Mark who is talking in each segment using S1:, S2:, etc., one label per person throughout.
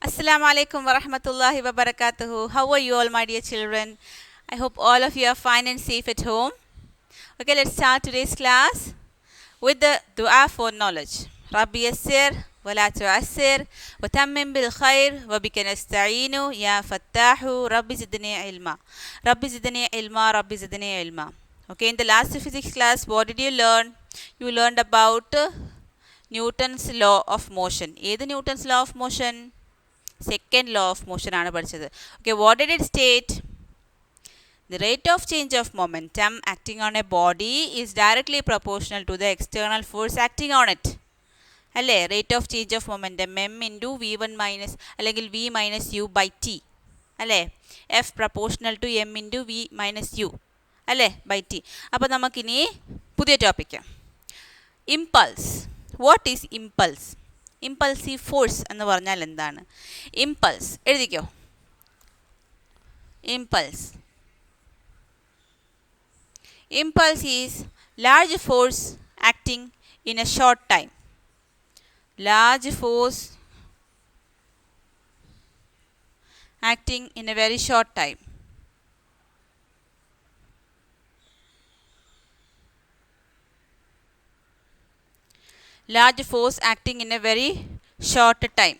S1: Assalamu alaikum wa rahmatullahi wa barakatuhu. How are you all, my dear children? I hope all of you are fine and safe at home. Okay, let's start today's class with the dua for knowledge. Rabbi yassir wa la tu'assir wa tammim bil khair wa bika nasta'inu ya fattahu rabbi zidni ilma. Rabbi zidni ilma, rabbi zidni ilma. Okay, in the last physics class, what did you learn? You learned about Newton's law of motion. ഏത് Newton's law of motion? Second law of motion ആണ് പഠിച്ചത്. Okay, what did it state? The rate of change of momentum acting on a body is directly proportional to the external force acting on it. അല്ലേ, rate of change of momentum M into V one minus അല്ലെങ്കിൽ V minus U by T അല്ലേ, F proportional to M into V minus U അല്ലേ by T. അപ്പോൾ നമുക്കിനി പുതിയ topic, impulse. What is impulse? Impulsive force എന്ന് പറഞ്ഞാൽ എന്താണ്? Impulse എഴുതിക്കോ. Impulse impulse is large force acting in a short time. Large force acting in a very short time. Large force acting in a very short time.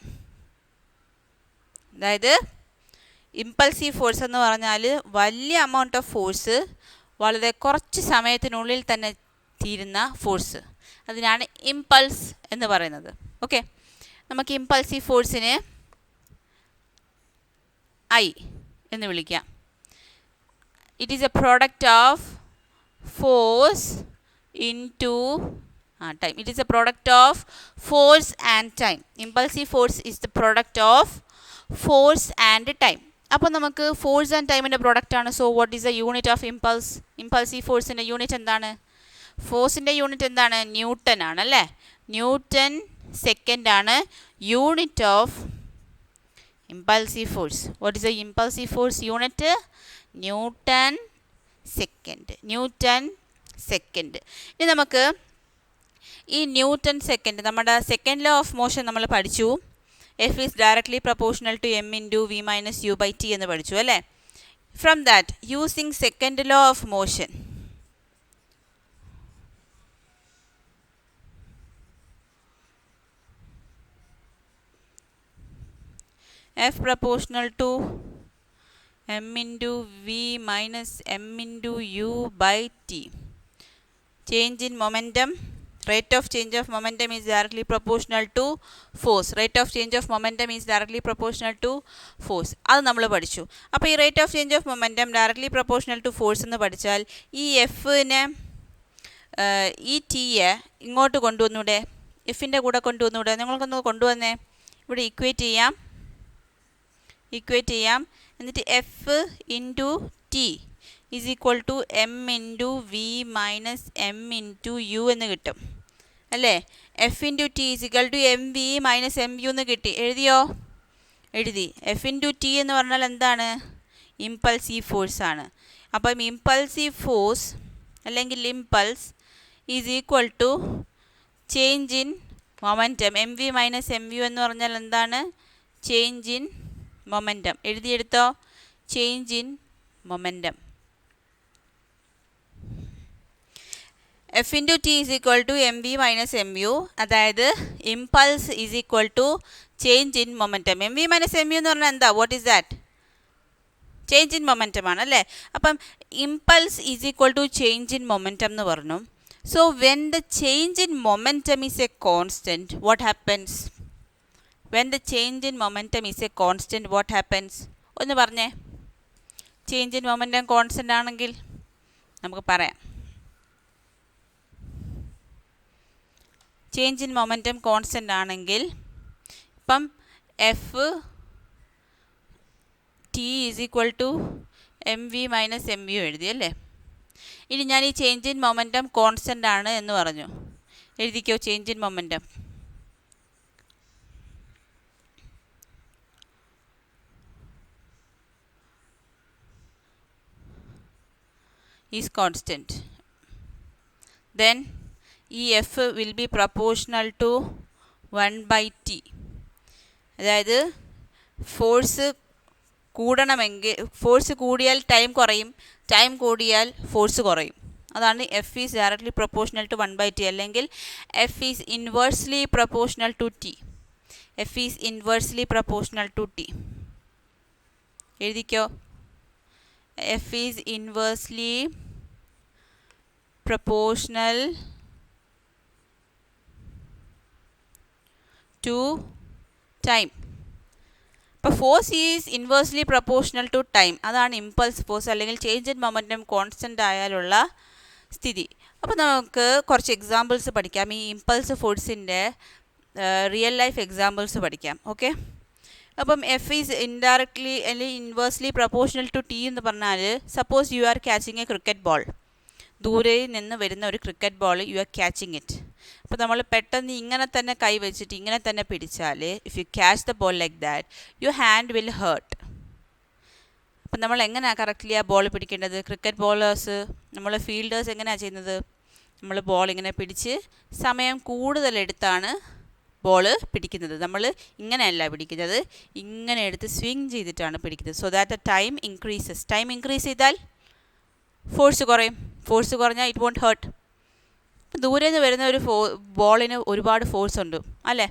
S1: അതായത് impulsive force എന്ന് പറഞ്ഞാൽ വലിയ amount of force വളരെ കുറച്ച് സമയത്തിനുള്ളിൽ തന്നെ തീരുന്ന force, അതിനാണ് ഇമ്പൾസ് എന്ന് പറയുന്നത്. ഓക്കെ, നമുക്ക് ഇമ്പൾസീവ് ഫോഴ്സിനെ ഐ എന്ന് വിളിക്കാം. It is A product of force into time. It is a product of force and time. Impulsive force is the product of force and time. അപ്പോൾ നമുക്ക് ഫോഴ്സ് ആൻഡ് ടൈമിൻ്റെ product ആണ്. So what is the unit of impulse? Impulsive ഫോഴ്സിൻ്റെ unit എന്താണ്? ഫോഴ്സിൻ്റെ unit എന്താണ്? Newton ആണ് അല്ലേ. ന്യൂട്ടൺ സെക്കൻഡ് ആണ് unit of impulsive force. What is the impulsive force unit? Newton second. Newton second. ഇനി നമുക്ക് ഈ ന്യൂട്ടൺ സെക്കൻഡ്, നമ്മുടെ സെക്കൻഡ് ലോ ഓഫ് മോഷൻ നമ്മൾ പഠിച്ചു. F is directly proportional to M into V minus U by T എന്ന് പഠിച്ചു അല്ലേ. From that, using second law of motion, F proportional to M into V minus M into U by T, change in momentum, rate of change of momentum is directly proportional to force. Rate of change of momentum is directly proportional to force. അത് നമ്മൾ പഠിച്ചു. അപ്പോൾ ഈ rate of change of momentum directly proportional to force എന്ന് പഠിച്ചാൽ ഈ എഫിനെ, ഈ ടീയെ ഇങ്ങോട്ട് കൊണ്ടുവന്നൂടെ? എഫിൻ്റെ കൂടെ കൊണ്ടുവന്നൂടെ? നിങ്ങൾക്കൊന്ന് കൊണ്ടുവന്നേ. ഇവിടെ ഇക്വേറ്റ് ചെയ്യാം. എന്നിട്ട് F into T is equal to M into V minus M into U എന്ന് കിട്ടും അല്ലേ. F into T is equal to M V minus M U എന്ന് കിട്ടി. എഴുതിയോ? എഴുതി. എഫ് ഇൻറ്റു ടി എന്ന് പറഞ്ഞാൽ എന്താണ്? ഇമ്പൾസീവ് ഫോഴ്സ് ആണ്. അപ്പം ഇമ്പൾസീവ് ഫോഴ്സ് അല്ലെങ്കിൽ impulse is equal to change in momentum. M V minus M U എന്ന് പറഞ്ഞാൽ എന്താണ്? Change in momentum. എഴുതിയെടുത്തോ? Change in momentum. F into T is equal to M V minus M U, അതായത് impulse is equal to change in momentum. M V minus M U എന്ന് പറഞ്ഞാൽ എന്താ? What is that? Change in momentum ആണ് അല്ലേ. അപ്പം impulse is equal to change in momentum എന്ന് പറഞ്ഞു. So when the change in momentum is A constant, what happens? When the change in momentum is A constant, what happens? ഒന്ന് പറഞ്ഞേ. Change in momentum constant ആണെങ്കിൽ നമുക്ക് പറയാം. Change in momentum constant ആണെങ്കിൽ ഇപ്പം F T is equal to M V minus M U എഴുതി അല്ലേ. ഇനി ഞാൻ ഈ ചേഞ്ച് ഇൻ മൊമെൻറ്റം കോൺസ്റ്റൻ്റ് ആണ് എന്ന് പറഞ്ഞു. എഴുതിക്കോ change in momentum. Is constant. Then ഈ F will be proportional to 1/t. അതായത് ഫോഴ്സ് കൂടണമെങ്കിൽ ഫോഴ്സ് കൂടിയാൽ ടൈം കുറയും, ടൈം കൂടിയാൽ ഫോഴ്സ് കുറയും. അതാണ് F is directly proportional to 1/t, അല്ലെങ്കിൽ F is inversely proportional to T. F is inversely proportional to T. എഴുതിക്കോ. F is inversely proportional to time. ഇപ്പോൾ force is inversely proportional to time. അതാണ് impulse force, അല്ലെങ്കിൽ change in momentum constant ആയാലുള്ള സ്ഥിതി. അപ്പോൾ നമുക്ക് കുറച്ച് examples പഠിക്കാം. ഈ ഇമ്പൾസ് ഫോഴ്സിൻ്റെ റിയൽ ലൈഫ് എക്സാമ്പിൾസ് പഠിക്കാം. ഓക്കെ. അപ്പം എഫ് ഈസ് ഇൻഡയറക്ട്ലി അല്ലെങ്കിൽ ഇൻവേഴ്സ്ലി പ്രൊപ്പോർഷണൽ ടു ടി എന്ന് പറഞ്ഞാൽ, suppose you are catching A cricket ball. ദൂരെ നിന്ന് വരുന്ന ഒരു cricket ball, you are catching it. അപ്പോൾ നമ്മൾ പെട്ടെന്ന് ഇങ്ങനെ തന്നെ കൈ വെച്ചിട്ട് ഇങ്ങനെ തന്നെ പിടിച്ചാൽ, if you catch the ball like that, your hand will hurt. അപ്പം നമ്മൾ എങ്ങനെയാണ് കറക്റ്റ്ലി ആ ബോൾ പിടിക്കേണ്ടത്? ക്രിക്കറ്റ് ബോളേഴ്സ്, നമ്മൾ ഫീൽഡേഴ്സ് എങ്ങനെയാണ് ചെയ്യുന്നത്? നമ്മൾ ബോൾ ഇങ്ങനെ പിടിച്ച് സമയം കൂടുതലെടുത്താണ് ബോൾ പിടിക്കുന്നത്. നമ്മൾ ഇങ്ങനെയല്ല പിടിക്കുന്നത്, ഇങ്ങനെ എടുത്ത് സ്വിങ് ചെയ്തിട്ടാണ് പിടിക്കുന്നത്. So that the time increases. Time increase ചെയ്താൽ ഫോഴ്സ് കുറയും. ഫോഴ്സ് കുറഞ്ഞാൽ ഇറ്റ് വോണ്ട് ഹേർട്ട്. ഇപ്പം ദൂരെ നിന്ന് വരുന്ന ഒരു ബോളിന് ഒരുപാട് ഫോഴ്സ് ഉണ്ട് അല്ലേ?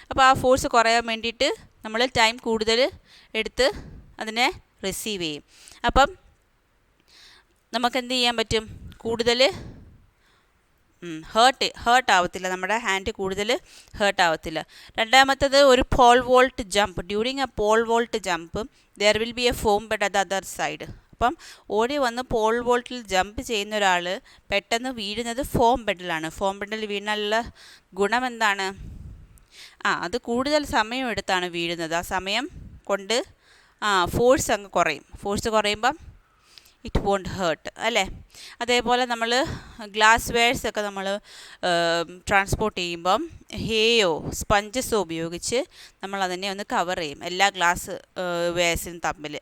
S1: അപ്പോൾ ആ ഫോഴ്സ് കുറയാൻ വേണ്ടിയിട്ട് നമ്മൾ ടൈം കൂടുതൽ എടുത്ത് അതിനെ റിസീവ് ചെയ്യും. അപ്പം നമുക്ക് എന്ത് ചെയ്യാൻ പറ്റും? കൂടുതൽ ഹേർട്ട് ആവത്തില്ല, നമ്മുടെ ഹാൻഡ് കൂടുതൽ ഹേർട്ട് ആവത്തില്ല. രണ്ടാമത്തത് ഒരു pole vault jump. During a pole vault jump there will be a foam bed at the other side. അപ്പം ഓടി വന്ന് പോൾ വോൾട്ടിൽ ജമ്പ് ചെയ്യുന്ന ഒരാൾ പെട്ടെന്ന് വീഴുന്നത് ഫോം ബെഡിലാണ്. ഫോം ബെഡിൽ വീണാലുള്ള ഗുണം എന്താണ്? അത് കൂടുതൽ സമയം എടുത്താണ് വീഴുന്നത്. ആ സമയം കൊണ്ട് ഫോഴ്സ് അങ്ങ് കുറയും. ഫോഴ്സ് കുറയുമ്പം ഇറ്റ് വോണ്ട് ഹേർട്ട് അല്ലേ? അതേപോലെ നമ്മൾ ഗ്ലാസ് വെയർസ് ഒക്കെ നമ്മൾ ട്രാൻസ്പോർട്ട് ചെയ്യുമ്പം ഹേയോ സ്പഞ്ചസോ ഉപയോഗിച്ച് നമ്മൾ അതിനെ ഒന്ന് കവർ ചെയ്യും, എല്ലാ ഗ്ലാസ് വെയർസിനും തമ്മിൽ.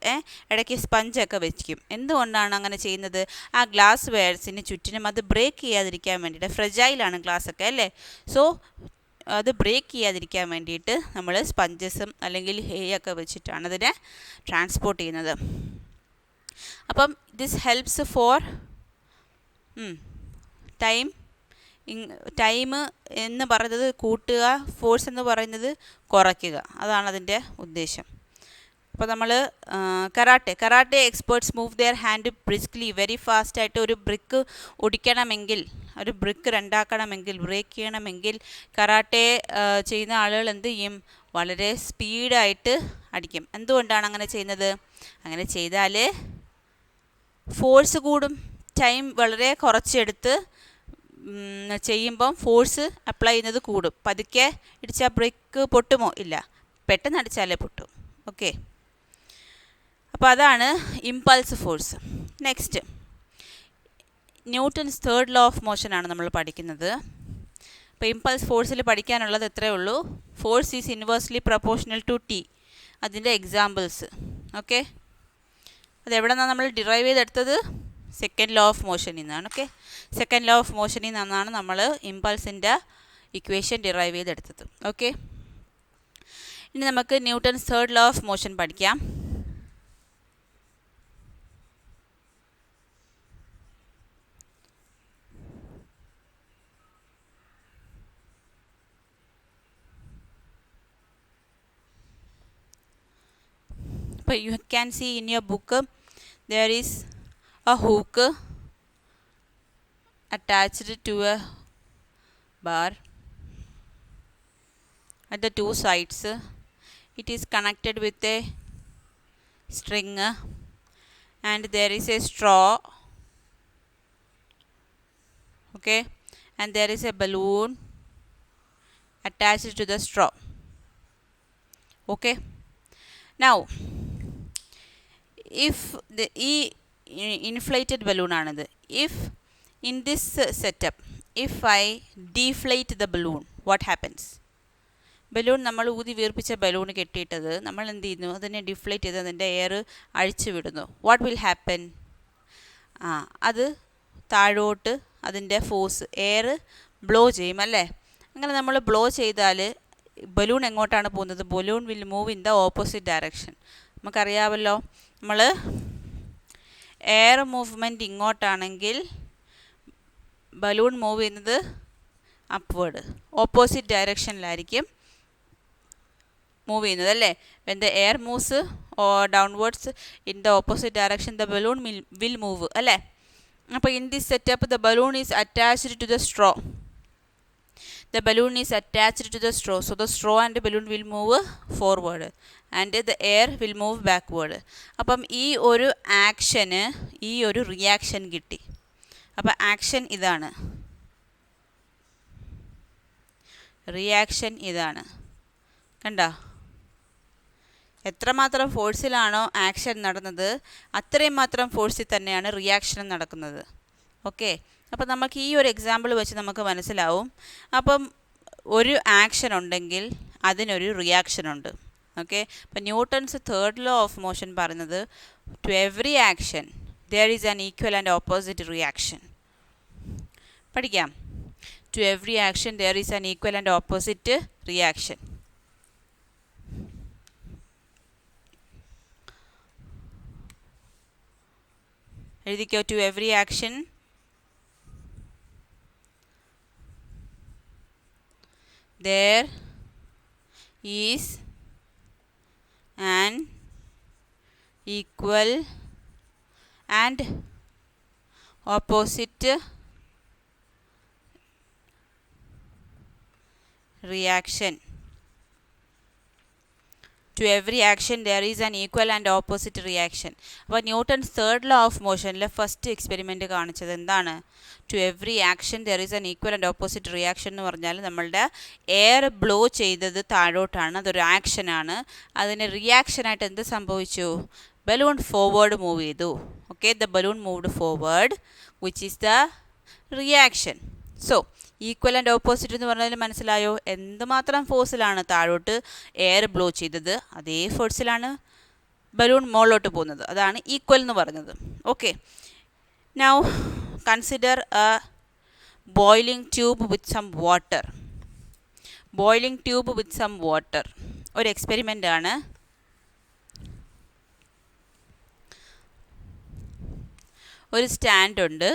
S1: ഇടയ്ക്ക് സ്പഞ്ചൊക്കെ വെക്കും. എന്തുകൊണ്ടാണ് അങ്ങനെ ചെയ്യുന്നത്? ആ ഗ്ലാസ് വെയർസിന് ചുറ്റിനും അത് ബ്രേക്ക് ചെയ്യാതിരിക്കാൻ വേണ്ടിയിട്ട്. ഫ്രജൈലാണ് ഗ്ലാസ്സൊക്കെ അല്ലേ? സോ അത് ബ്രേക്ക് ചെയ്യാതിരിക്കാൻ വേണ്ടിയിട്ട് നമ്മൾ സ്പഞ്ചസും അല്ലെങ്കിൽ ഹേയൊക്കെ വെച്ചിട്ടാണ് അതിനെ ട്രാൻസ്പോർട്ട് ചെയ്യുന്നത്. അപ്പം ദിസ് ഹെൽപ്സ് ഫോർ ടൈം എന്ന് പറയുന്നത് കൂട്ടുക, ഫോഴ്സ് എന്ന് പറയുന്നത് കുറയ്ക്കുക. അതാണ് അതിൻ്റെ ഉദ്ദേശം. അപ്പോൾ നമ്മൾ karate experts move their hand briskly, very ഫാസ്റ്റായിട്ട്. ഒരു ബ്രിക്ക് ഒടിക്കണമെങ്കിൽ, ഒരു ബ്രിക്ക് രണ്ടാക്കണമെങ്കിൽ, ബ്രേക്ക് ചെയ്യണമെങ്കിൽ കരാട്ടെ ചെയ്യുന്ന ആളുകൾ എന്ത് ചെയ്യും? വളരെ സ്പീഡായിട്ട് അടിക്കും. എന്തുകൊണ്ടാണ് അങ്ങനെ ചെയ്യുന്നത്? അങ്ങനെ ചെയ്താൽ ഫോഴ്സ് കൂടും. ടൈം വളരെ കുറച്ചെടുത്ത് ചെയ്യുമ്പം ഫോഴ്സ് അപ്ലൈ ചെയ്യുന്നത് കൂടും. പതുക്കെ ഇടിച്ചാൽ ബ്രേക്ക് പൊട്ടുമോ? ഇല്ല, പെട്ടെന്ന് അടിച്ചാലേ പൊട്ടും. ഓക്കെ. അപ്പോൾ അതാണ് impulse force. Next, Newton's third law of motion ആണ് നമ്മൾ പഠിക്കുന്നത്. അപ്പോൾ ഇമ്പൾസ് ഫോഴ്സിൽ പഠിക്കാനുള്ളത് എത്രയേ ഉള്ളൂ? Force is inversely proportional to T. അതിൻ്റെ എക്സാമ്പിൾസ്. ഓക്കെ. അതെവിടെ നിന്നാണ് നമ്മൾ ഡിറൈവ് ചെയ്തെടുത്തത്? സെക്കൻഡ് ലോ ഓഫ് മോഷനിൽ നിന്നാണ്. ഓക്കെ. സെക്കൻഡ് ലോ ഓഫ് മോഷനിൽ നിന്നാണ് നമ്മൾ ഇമ്പൾസിൻ്റെ ഇക്വേഷൻ ഡിറൈവ് ചെയ്തെടുത്തത്. ഓക്കെ. ഇനി നമുക്ക് Newton's third law of motion പഠിക്കാം. But you can see in your book there is a hook attached to a bar at the two sides. It is connected with a string and there is a straw. Okay, and there is a balloon attached to the straw. Okay, now if the inflated balloon aanadu, if in this setup if I deflate the balloon, what happens? Balloon നമ്മൾ ഊതി വീർപ്പിച്ച balloon കെട്ടിയിട്ടത് നമ്മൾ എന്ത് ചെയ്യുന്നു? അതിനെ deflate ചെയ്ത് അതിൻ്റെ air അഴിച്ചു വിടുന്നു. What will happen? അത് താഴോട്ട് അതിൻ്റെ ഫോഴ്സ് എയർ ബ്ലോ ചെയ്യും അല്ലേ? അങ്ങനെ നമ്മൾ ബ്ലോ ചെയ്താൽ ബലൂൺ എങ്ങോട്ടാണ് പോകുന്നത്? Balloon will move in the opposite direction. നമുക്കറിയാമല്ലോ, നമ്മൾ എയർ മൂവ്മെൻറ്റ് ഇങ്ങോട്ടാണെങ്കിൽ ബലൂൺ മൂവ് ചെയ്യുന്നത് അപ്വേഡ്, ഓപ്പോസിറ്റ് ഡയറക്ഷനിലായിരിക്കും മൂവ് ചെയ്യുന്നത് അല്ലേ. When the air moves downwards in the opposite direction the balloon will move അല്ലേ. അപ്പോൾ in this setup the balloon is attached to the straw. The balloon is attached to the straw, so the straw and the balloon will move forward and the air will move backward. അപ്പം ഈ ഒരു action ഈ ഒരു reaction കിട്ടി. അപ്പം action ഇതാണ്, reaction ഇതാണ്. കണ്ടോ? എത്രമാത്രം ഫോഴ്സിലാണോ ആക്ഷൻ നടന്നത് അത്രയും മാത്രം ഫോഴ്സിൽ തന്നെയാണ് റിയാക്ഷനും നടക്കുന്നത്. ഓക്കെ, അപ്പം നമുക്ക് ഈ ഒരു എക്സാമ്പിൾ വെച്ച് നമുക്ക് മനസ്സിലാവും. അപ്പം ഒരു ആക്ഷൻ ഉണ്ടെങ്കിൽ അതിനൊരു റിയാക്ഷൻ ഉണ്ട്. ഓക്കെ, അപ്പം Newton's third law of motion പറയുന്നത് to every action there is an equal and opposite reaction. പഠിക്കാം. To every action there is an equal and opposite reaction. എഴുതിക്കോ. To every action there is an equal and opposite reaction. To every action there is an equal and opposite reaction. അപ്പോൾ Newton's third law of മോഷനിലെ first experiment കാണിച്ചത് എന്താണ്? To every action there is an equal and opposite reaction എന്ന് പറഞ്ഞാൽ നമ്മളുടെ air blow ചെയ്തത് താഴോട്ടാണ്, അതൊരു ആക്ഷനാണ്. അതിന് റിയാക്ഷനായിട്ട് എന്ത് സംഭവിച്ചു? ബലൂൺ ഫോർവേഡ് മൂവ് ചെയ്തു. Okay, the balloon moved forward which is the reaction. So equal and opposite എന്ന് പറഞ്ഞാൽ മനസ്സിലായോ? എന്തുമാത്രം ഫോഴ്സിലാണ് താഴോട്ട് എയർ ബ്ലോ ചെയ്തത് അതേ ഫോഴ്സിലാണ് ബലൂൺ മുകളിലോട്ട് പോകുന്നത്. അതാണ് ഈക്വൽ എന്ന് പറഞ്ഞത്. Okay, now consider a boiling tube with some water. Boiling tube with some water ഒരു എക്സ്പെരിമെൻ്റ് ആണ്. ഒരു സ്റ്റാൻഡുണ്ട്.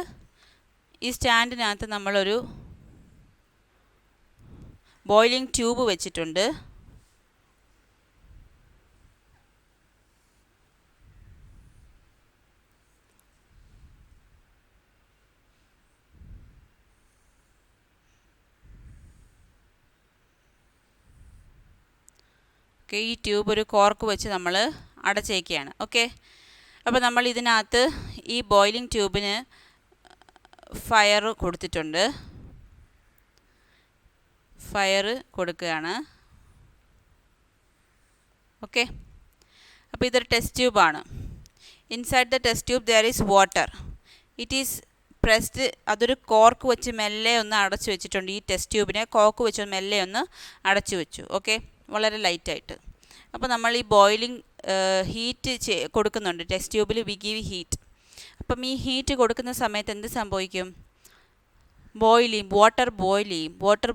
S1: ഈ സ്റ്റാൻഡിനകത്ത് നമ്മളൊരു ബോയിലിംഗ് ട്യൂബ് വെച്ചിട്ടുണ്ട്. ഈ ട്യൂബ് ഒരു കോർക്ക് വെച്ച് നമ്മൾ അടച്ചേക്കുകയാണ്. ഓക്കെ, അപ്പോൾ നമ്മൾ ഇതിനകത്ത് ഈ ബോയിലിംഗ് ട്യൂബിന് ഫയർ കൊടുത്തിട്ടുണ്ട്. ഫയർ കൊടുക്കുകയാണ്. ഓക്കെ, അപ്പോൾ ഇതൊരു ടെസ്റ്റ് ട്യൂബാണ്. Inside the test tube there is water. It is pressed. അതൊരു കോർക്ക് വെച്ച് മെല്ലെ ഒന്ന് അടച്ചു വെച്ചിട്ടുണ്ട്. ഈ ടെസ്റ്റ് ട്യൂബിനെ കോർക്ക് വെച്ച് മെല്ലെ ഒന്ന് അടച്ചു വെച്ചു. ഓക്കെ, വളരെ ലൈറ്റായിട്ട്. അപ്പോൾ നമ്മൾ ഈ ബോയിലിംഗ് ഹീറ്റ് കൊടുക്കുന്നുണ്ട് ടെസ്റ്റ് ട്യൂബിൽ. We give heat. അപ്പം ഈ ഹീറ്റ് കൊടുക്കുന്ന സമയത്ത് എന്ത് സംഭവിക്കും? വാട്ടർ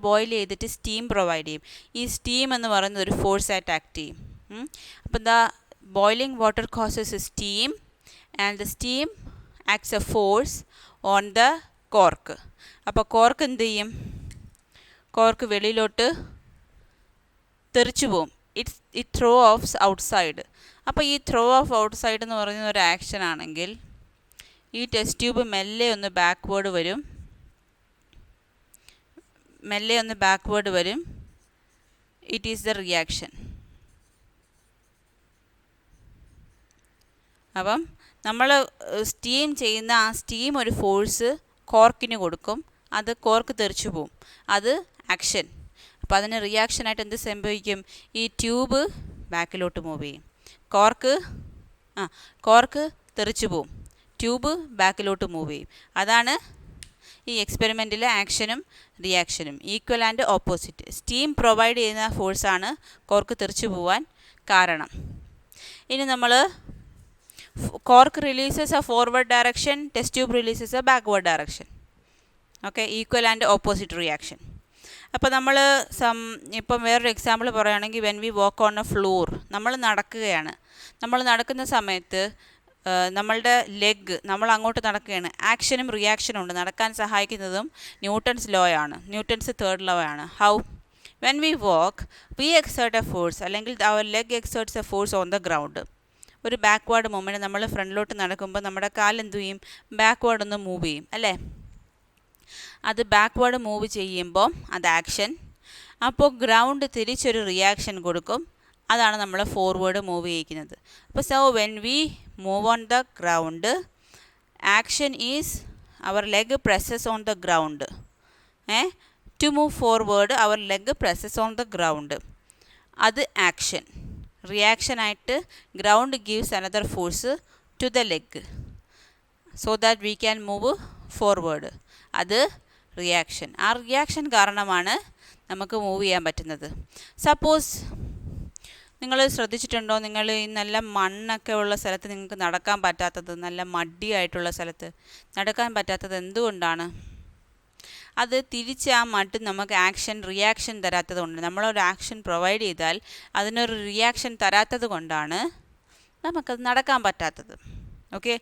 S1: ബോയിൽ ചെയ്തിട്ട് സ്റ്റീം പ്രൊവൈഡ് ചെയ്യും. ഈ സ്റ്റീം എന്ന് പറയുന്നത് ഒരു ഫോഴ്സായിട്ട് ആക്ട് ചെയ്യും. അപ്പം the boiling water causes steam and the steam acts A force on the cork. അപ്പോൾ കോർക്ക് എന്ത് ചെയ്യും? കോർക്ക് വെളിയിലോട്ട് തെറിച്ചു പോവും. It throw of outside. അപ്പോൾ ഈ ത്രോ ഓഫ് ഔട്ട്സൈഡ് എന്ന് പറയുന്ന ഒരു ആക്ഷൻ ആണെങ്കിൽ ഈ ടെസ്റ്റ് ട്യൂബ് മെല്ലെ ഒന്ന് ബാക്ക്വേർഡ് വരും. It is the reaction. അപ്പം നമ്മൾ സ്റ്റീം ചെയ്യുന്ന ആ സ്റ്റീം ഒരു ഫോഴ്സ് കോർക്കിന് കൊടുക്കും. അത് കോർക്ക് തെറിച്ചു പോവും. അത് ആക്ഷൻ. അപ്പോൾ അതിന് റിയാക്ഷനായിട്ട് എന്ത് സംഭവിക്കും? ഈ ട്യൂബ് ബാക്കിലോട്ട് മൂവ് ചെയ്യും. കോർക്ക് തെറിച്ചു പോവും. ട്യൂബ് ബാക്കിലോട്ട് മൂവ് ചെയ്യും. അതാണ് ഈ എക്സ്പെരിമെൻറ്റിലെ ആക്ഷനും റിയാക്ഷനും. Equal and opposite. Steam provide ചെയ്യുന്ന ഫോഴ്സാണ് കോർക്ക് തെറിച്ചു പോവാൻ കാരണം. ഇനി നമ്മൾ cork releases a forward direction, test tube releases a backward direction. Okay, equal and opposite reaction. അപ്പോൾ നമ്മൾ ഇപ്പം വേറൊരു എക്സാമ്പിൾ പറയുകയാണെങ്കിൽ when we walk on a floor, നമ്മൾ നടക്കുകയാണ്. നമ്മൾ നടക്കുന്ന സമയത്ത് നമ്മളുടെ ലെഗ് നമ്മൾ അങ്ങോട്ട് നടക്കുകയാണ്. ആക്ഷനും റിയാക്ഷനും ഉണ്ട്. നടക്കാൻ സഹായിക്കുന്നതും ന്യൂട്ടൺസ് ലോ ആണ്, ന്യൂട്ടൺസ് തേർഡ് ലോ ആണ്. How? When we walk we exert a force, അല്ലെങ്കിൽ our leg exerts a force on the ground. ഒരു ബാക്ക്വേർഡ് മൂവ്മെൻറ്റ്, നമ്മൾ ഫ്രണ്ടിലോട്ട് നടക്കുമ്പോൾ നമ്മുടെ കാലെന്ത് ചെയ്യും? ബാക്ക്വേർഡ് ഒന്ന് മൂവ് ചെയ്യും അല്ലേ? അത് ബാക്ക്വേർഡ് മൂവ് ചെയ്യുമ്പോൾ അത് ആക്ഷൻ. അപ്പോൾ ഗ്രൗണ്ട് തിരിച്ചൊരു റിയാക്ഷൻ കൊടുക്കും. അതാണ് നമ്മൾ ഫോർവേഡ് മൂവ് ചെയ്യിക്കുന്നത്. അപ്പോൾ so when we move on the ground, action is our leg presses on the ground. To move forward our leg presses on the ground. അത് ആക്ഷൻ. റിയാക്ഷനായിട്ട് ground gives another force to the leg so that we can move forward. അത് reaction. ആ reaction കാരണമാണ് നമുക്ക് move ചെയ്യാൻ പറ്റുന്നത്. Suppose നിങ്ങൾ ശ്രദ്ധിച്ചിട്ടുണ്ടോ, നിങ്ങൾ ഈ നല്ല മണ്ണൊക്കെ ഉള്ള സ്ഥലത്ത് നിങ്ങൾക്ക് നടക്കാൻ പറ്റാത്തത്, നല്ല മടിയായിട്ടുള്ള സ്ഥലത്ത് നടക്കാൻ പറ്റാത്തത് എന്തുകൊണ്ടാണ്? അത് തിരിച്ച് ആ മഡ് നമുക്ക് റിയാക്ഷൻ തരാത്തത് കൊണ്ട്, നമ്മളൊരു ആക്ഷൻ പ്രൊവൈഡ് ചെയ്താൽ അതിനൊരു റിയാക്ഷൻ തരാത്തത് കൊണ്ടാണ് നമുക്കത് നടക്കാൻ പറ്റാത്തത്. ഓക്കെ,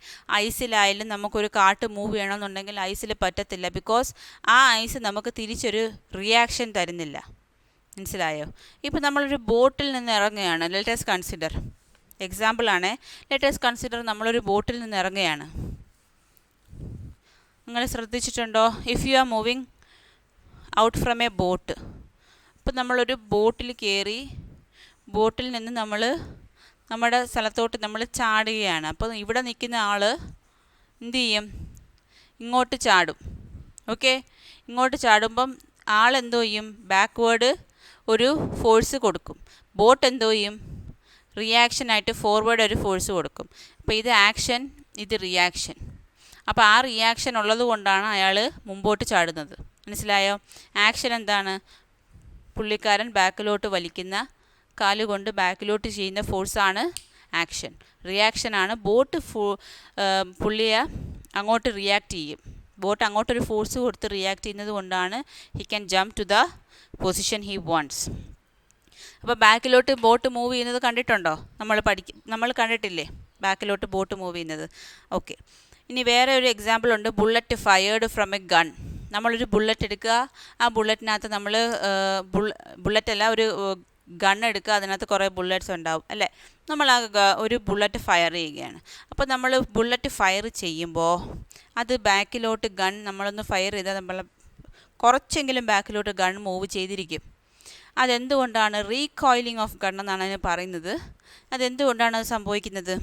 S1: ഐസിലായാലും നമുക്കൊരു കാട്ട് മൂവ് ചെയ്യണമെന്നുണ്ടെങ്കിൽ ഐസിൽ പറ്റത്തില്ല. ബിക്കോസ് ആ ഐസ് നമുക്ക് തിരിച്ചൊരു റിയാക്ഷൻ തരുന്നില്ല. മനസ്സിലായോ? ഇപ്പോൾ നമ്മളൊരു ബോട്ടിൽ നിന്ന് ഇറങ്ങുകയാണ്. ലെറ്റസ് കൺസിഡർ, എക്സാമ്പിളാണ്. ലെറ്റസ് കൺസിഡർ നമ്മളൊരു ബോട്ടിൽ നിന്ന് ഇറങ്ങുകയാണ്. നിങ്ങൾ ശ്രദ്ധിച്ചിട്ടുണ്ടോ? If you are moving out from a boat, അപ്പോൾ നമ്മളൊരു ബോട്ടിൽ കയറി ബോട്ടിൽ നിന്ന് നമ്മൾ നമ്മുടെ സ്ഥലത്തോട്ട് നമ്മൾ ചാടുകയാണ്. അപ്പോൾ ഇവിടെ നിൽക്കുന്ന ആൾ എന്തു ചെയ്യും? ഇങ്ങോട്ട് ചാടും. ഓക്കെ, ഇങ്ങോട്ട് ചാടുമ്പം ആളെന്തോ ചെയ്യും? ബാക്ക്വേർഡ് ഒരു ഫോഴ്സ് കൊടുക്കും. ബോട്ട് എന്തോ ചെയ്യും? റിയാക്ഷനായിട്ട് ഫോർവേഡ് ഒരു ഫോഴ്സ് കൊടുക്കും. അപ്പോൾ ഇത് ആക്ഷൻ, ഇത് റിയാക്ഷൻ. അപ്പോൾ ആ റിയാക്ഷൻ ഉള്ളത് കൊണ്ടാണ് അയാൾ മുമ്പോട്ട് ചാടുന്നത്. മനസ്സിലായോ? ആക്ഷൻ എന്താണ്? പുള്ളിക്കാരൻ ബാക്കിലോട്ട് വലിക്കുന്ന, കാലുകൊണ്ട് ബാക്കിലോട്ട് ചെയ്യുന്ന ഫോഴ്സാണ് ആക്ഷൻ. റിയാക്ഷനാണ് ബോട്ട് പുള്ളിയെ അങ്ങോട്ട് റിയാക്ട് ചെയ്യും. ബോട്ട് അങ്ങോട്ടൊരു ഫോഴ്സ് കൊടുത്ത് റിയാക്ട് ചെയ്യുന്നത് കൊണ്ടാണ് he can jump to the position he wants. അപ്പോൾ ബാക്കിലോട്ട് ബോട്ട് മൂവ് ചെയ്യുന്നത് കണ്ടിട്ടുണ്ടോ? നമ്മൾ കണ്ടിട്ടില്ലേ ബാക്കിലോട്ട് ബോട്ട് മൂവ് ചെയ്യുന്നത്? ഓക്കെ, ഇനി വേറെ ഒരു എക്സാമ്പിൾ ഉണ്ട്. Bullet fired from a gun. നമ്മളൊരു ബുള്ളറ്റ് എടുക്കുക, ആ ബുള്ളറ്റിനകത്ത് നമ്മൾ ബുള്ളറ്റല്ല, ഒരു ഗൺ എടുക്കുക, അതിനകത്ത് കുറേ ബുള്ളറ്റ്സ് ഉണ്ടാവും അല്ലേ? നമ്മൾ ഒരു ബുള്ളറ്റ് ഫയർ ചെയ്യുകയാണ്. അപ്പോൾ നമ്മൾ ബുള്ളറ്റ് ഫയർ ചെയ്യുമ്പോൾ അത് ബാക്കിലോട്ട് ഗൺ നമ്മളൊന്ന് ഫയർ ചെയ്താൽ നമ്മൾ കുറച്ചെങ്കിലും ബാക്കിലോട്ട് ഗൺ മൂവ് ചെയ്തിരിക്കും. അതെന്തുകൊണ്ടാണ്? റീകോയിലിംഗ് ഓഫ് ഗൺ എന്നാണ് അതിന് പറയുന്നത്. അതെന്തുകൊണ്ടാണ് അത് സംഭവിക്കുന്നത്?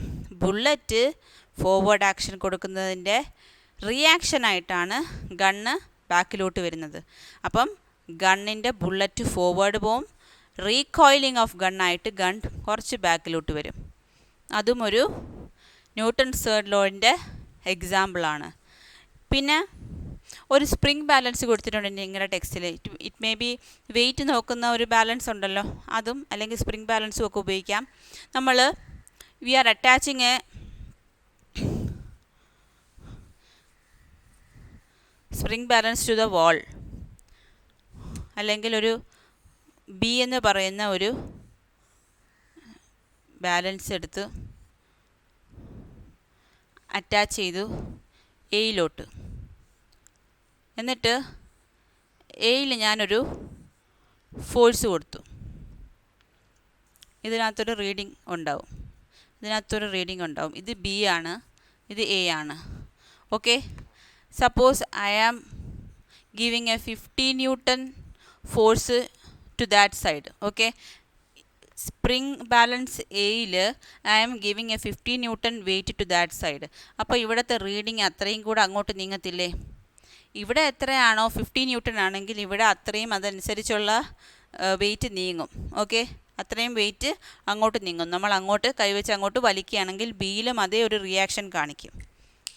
S1: ബുള്ളറ്റ് ഫോർവേഡ് ആക്ഷൻ കൊടുക്കുന്നതിൻ്റെ റിയാക്ഷനായിട്ടാണ് ഗണ്ണ് ബാക്കിലോട്ട് വരുന്നത്. അപ്പം ഗണ്ണിൻ്റെ ബുള്ളറ്റ് ഫോർവേഡ് പോവും, റീകോയിലിംഗ് ഓഫ് ഗണ്ണായിട്ട് ഗൺ കുറച്ച് ബാക്കിലോട്ട് വരും. അതും ഒരു ന്യൂട്ടൺസ് തേർഡ് ലോയുടെ എക്സാമ്പിളാണ്. പിന്നെ ഒരു സ്പ്രിംഗ് ബാലൻസ് കൊടുത്തിട്ടുണ്ട് നിങ്ങളുടെ ടെക്സ്റ്റിൽ. ഇറ്റ് മേ ബി വെയിറ്റ് നോക്കുന്ന ഒരു ബാലൻസ് ഉണ്ടല്ലോ, അതും അല്ലെങ്കിൽ സ്പ്രിംഗ് ബാലൻസും ഒക്കെ ഉപയോഗിക്കാം. നമ്മൾ we are attaching a spring balance to the wall, അല്ലെങ്കിൽ ഒരു ബി എന്ന് പറയുന്ന ഒരു ബാലൻസ് എടുത്ത് അറ്റാച്ച് ചെയ്തു എയിലോട്ട്. എന്നിട്ട് എയിൽ ഞാനൊരു ഫോഴ്സ് കൊടുത്തു. ഇതിനകത്തൊരു റീഡിങ് ഉണ്ടാവും, ഇത് ബി ആണ്, ഇത് എ ആണ്. Okay, suppose I am giving a 50 Newton force to that side. Okay, spring balance എയിൽ I am giving a 50 Newton weight to that side. അപ്പോൾ ഇവിടുത്തെ റീഡിങ് അത്രയും കൂടെ അങ്ങോട്ട് നീങ്ങത്തില്ലേ? ഇവിടെ എത്രയാണോ 50 Newton ആണെങ്കിൽ ഇവിടെ അത്രയും അതനുസരിച്ചുള്ള വെയിറ്റ് നീങ്ങും. ഓക്കെ, അത്രയും വെയിറ്റ് അങ്ങോട്ട് നീങ്ങും. നമ്മൾ അങ്ങോട്ട് കൈവച്ച് അങ്ങോട്ട് വലിക്കുകയാണെങ്കിൽ ബിയിലും അതേ ഒരു റിയാക്ഷൻ കാണിക്കും.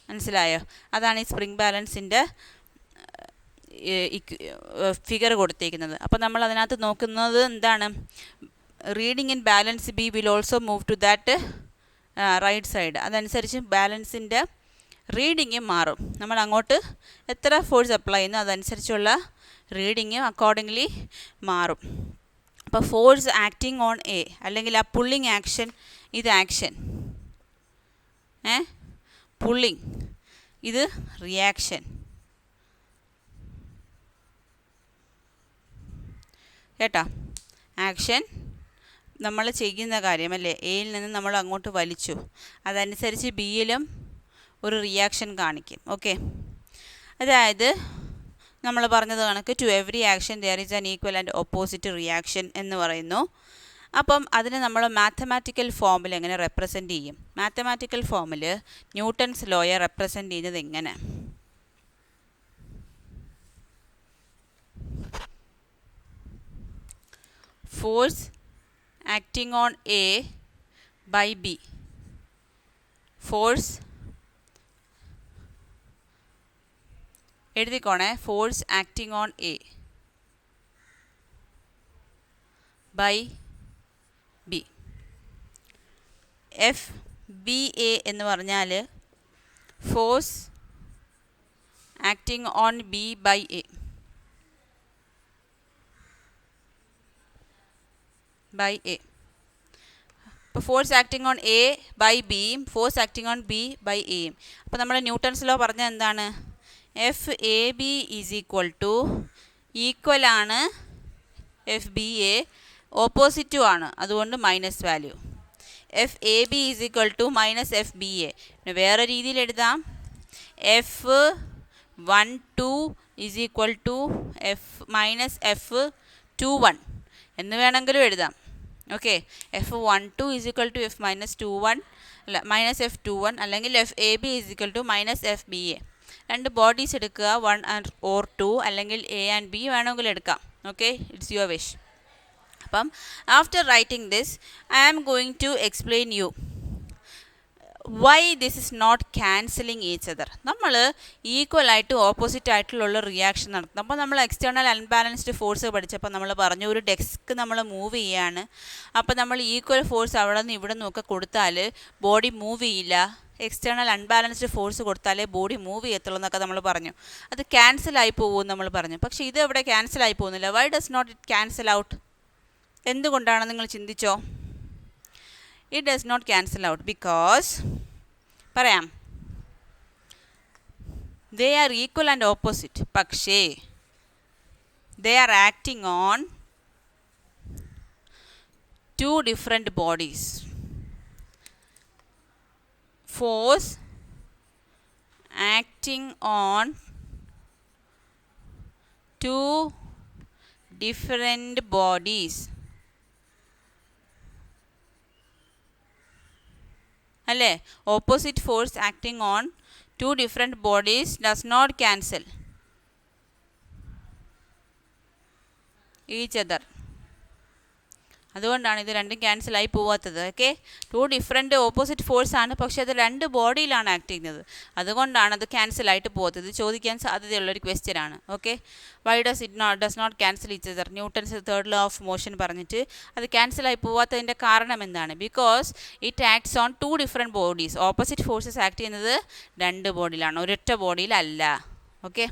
S1: മനസ്സിലായോ? അതാണ് ഈ സ്പ്രിംഗ് ബാലൻസിൻ്റെ ഫിഗർ കൊടുത്തേക്കുന്നത്. അപ്പോൾ നമ്മൾ അതിനകത്ത് നോക്കുന്നത് എന്താണ്? Reading in balance B will also move to that right side. അതനുസരിച്ച് ബാലൻസിൻ്റെ റീഡിങ് മാറും. നമ്മൾ അങ്ങോട്ട് എത്ര ഫോഴ്സ് അപ്ലൈ ചെയ്യുന്നു അതനുസരിച്ചുള്ള റീഡിങ് അക്കോർഡിംഗ്ലി മാറും. അപ്പോൾ ഫോഴ്സ് ആക്ടിങ് ഓൺ എ അല്ലെങ്കിൽ ആ പുള്ളിങ് ആക്ഷൻ, ഇത് ആക്ഷൻ, പുള്ളിങ്, ഇത് റിയാക്ഷൻ. കേട്ടോ? ആക്ഷൻ നമ്മൾ ചെയ്യുന്ന കാര്യം അല്ലേ, എയിൽ നിന്ന് നമ്മൾ അങ്ങോട്ട് വലിച്ചു, അതനുസരിച്ച് ബിയിലും ഒരു റിയാക്ഷൻ കാണിക്കും. ഓക്കെ, അതായത് നമ്മൾ പറഞ്ഞത് കണക്ക് to every action there is an equal and opposite reaction എന്ന് പറയുന്നു. അപ്പം അതിന് നമ്മൾ മാത്തമാറ്റിക്കൽ ഫോമിൽ എങ്ങനെ റെപ്രസെൻ്റ് ചെയ്യും? മാത്തമാറ്റിക്കൽ ഫോമിൽ ന്യൂട്ടൺസ് ലോയെ റെപ്രസെൻ്റ് ചെയ്യുന്നത് എങ്ങനെ? Force acting on A by B. Force എഴുതിക്കോണേ, force acting on A by B. F B A എന്ന് പറഞ്ഞാൽ force acting on B by A by A. അപ്പോൾ force acting on A by ബിയും force acting on B by എയും. അപ്പോൾ നമ്മൾ Newton's law പറഞ്ഞത് എന്താണ്? F A B is equal ആണ് എഫ് ബി എ, ഓപ്പോസിറ്റും ആണ്, അതുകൊണ്ട് minus value. F A B is equal to minus F B A. പിന്നെ വേറെ രീതിയിൽ എഴുതാം, F 1 2 is equal to F minus F 2 1 എന്ന് വേണമെങ്കിലും എഴുതാം. Okay, F 1 2 is equal to F minus 2 1 അല്ല മൈനസ് എഫ് 2 1, അല്ലെങ്കിൽ F A B is equal to minus F B A. രണ്ട് ബോഡീസ് എടുക്കുക, 1 or 2, അല്ലെങ്കിൽ എ ആൻഡ് ബി വേണമെങ്കിലും എടുക്കാം. Okay, it's your wish. അപ്പം after writing this I am going to explain you why this is not cancelling each other. നമ്മൾ equal ആയിട്ട് opposite ആയിട്ടുള്ള reaction നടത്തും. അപ്പോൾ നമ്മൾ എക്സ്റ്റേണൽ അൺബാലൻസ്ഡ് ഫോഴ്സ് പഠിച്ചപ്പോൾ നമ്മൾ പറഞ്ഞു, ഒരു ഡെസ്ക് നമ്മൾ മൂവ് ചെയ്യാണ്, അപ്പോൾ നമ്മൾ ഈക്വൽ ഫോഴ്സ് അവിടെ നിന്ന് ഇവിടെ നിന്നൊക്കെ കൊടുത്താൽ ബോഡി മൂവ് ചെയ്യില്ല, എക്സ്റ്റേണൽ അൺബാലൻസ്ഡ് ഫോഴ്സ് കൊടുത്താലേ ബോഡി മൂവ് ചെയ്യത്തുള്ളൂ എന്നൊക്കെ നമ്മൾ പറഞ്ഞു. അത് ക്യാൻസലായി പോകുമെന്ന് നമ്മൾ പറഞ്ഞു. പക്ഷേ ഇത് എവിടെ ക്യാൻസലായി പോകുന്നില്ല. Why does not it cancel out? എന്തുകൊണ്ടാണ് നിങ്ങൾ ചിന്തിച്ചോ? It does not cancel out because, പറയാം, they are equal and opposite, പക്ഷേ they are acting on two different bodies. Force acting on two different bodies. അല്ലേ? Opposite force acting on two different bodies does not cancel each other. അതുകൊണ്ടാണ് ഇത് രണ്ടും ക്യാൻസലായി പോവാത്തത്. Okay, two different opposite force ആണ്, പക്ഷേ അത് രണ്ട് ബോഡിയിലാണ് ആക്ട് ചെയ്യുന്നത്, അതുകൊണ്ടാണ് അത് ക്യാൻസലായിട്ട് പോകാത്തത്. ചോദിക്കാൻ സാധ്യതയുള്ളൊരു ക്വസ്റ്റ്യൻ ആണ്. Okay, why does not cancel each other? Newton's third law of motion പറഞ്ഞിട്ട് അത് ക്യാൻസലായി പോവാത്തതിൻ്റെ കാരണം എന്താണ്? Because it acts on two different bodies. Opposite forces act ചെയ്യുന്നത് രണ്ട് ബോഡിയിലാണ്, ഒരൊറ്റ ബോഡിയിലല്ല. ഓക്കെ,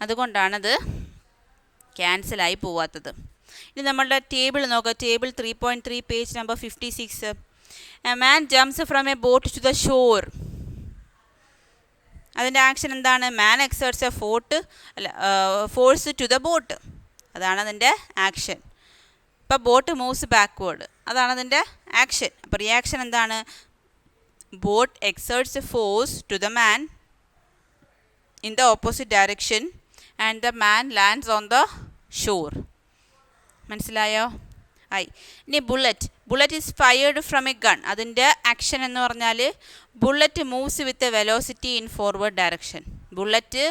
S1: അതുകൊണ്ടാണത് ക്യാൻസലായി പോവാത്തത്. ഇനി നമ്മളുടെ ടേബിൾ നോക്കുക. Table 3.3 page number 56. A man jumps from a boat to the shore. അതിൻ്റെ ആക്ഷൻ എന്താണ്? Man exerts a force to the boat, അതാണ് അതിൻ്റെ ആക്ഷൻ. ഇപ്പോൾ ബോട്ട് മൂവ്സ് ബാക്ക്വേർഡ്, അതാണ് അതിൻ്റെ ആക്ഷൻ. അപ്പോൾ റിയാക്ഷൻ എന്താണ്? Boat exerts force to the man in the opposite direction and the man lands on the shore. മനസ്സിലായോ? ആയി. ഇനി bullet is fired from a gun. അതിൻ്റെ ആക്ഷൻ എന്ന് പറഞ്ഞാൽ bullet moves with a velocity in forward direction. Bullet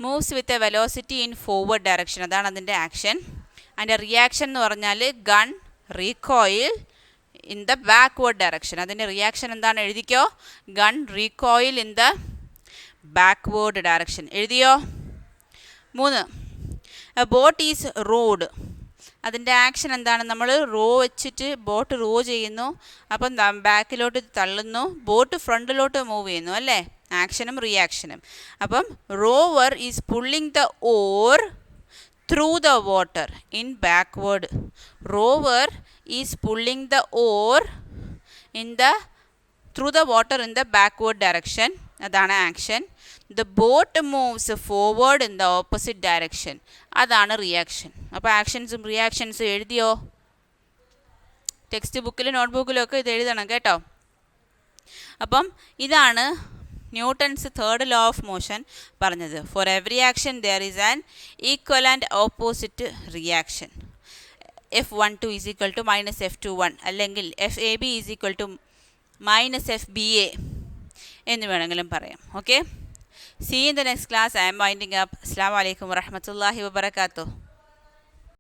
S1: moves with a velocity in forward direction, അതാണ് അതിൻ്റെ action. അതിൻ്റെ reaction എന്ന് പറഞ്ഞാൽ gun recoil in the backward direction. അതിൻ്റെ reaction എന്താണ്? എഴുതിക്കോ, gun recoil in the backward direction. എഴുതിയോ? 3. A boat is road. അതിൻ്റെ ആക്ഷൻ എന്താണ്? നമ്മൾ റോ വെച്ചിട്ട് ബോട്ട് റോ ചെയ്യുന്നു, അപ്പം ബാക്കിലോട്ട് തള്ളുന്നു, ബോട്ട് ഫ്രണ്ടിലോട്ട് മൂവ് ചെയ്യുന്നു, അല്ലേ? ആക്ഷനും റിയാക്ഷനും. അപ്പം rover is pulling the or through the water in backward. Rower is pulling the oar in the through the water in the backward direction. അതാണ് action. The boat moves forward in the opposite direction. അതാണ് reaction. അപ്പോൾ ആക്ഷൻസും റിയാക്ഷൻസും എഴുതിയോ? Text ബുക്കിലും not ബുക്കിലും ഒക്കെ ഇത് എഴുതണം കേട്ടോ. അപ്പം ഇതാണ് Newton's third law of motion പറഞ്ഞത്. For every action there is an equal and opposite reaction. F12 is equal to minus F21 അല്ലെങ്കിൽ FAB is equal to minus FBA എന്ന് വേണമെങ്കിലും പറയാം. Okay, see in the next class. I am winding up. അസ്സലാമു അലൈക്കും വറഹ്മത്തുള്ളാഹി വബറകാതുഹു.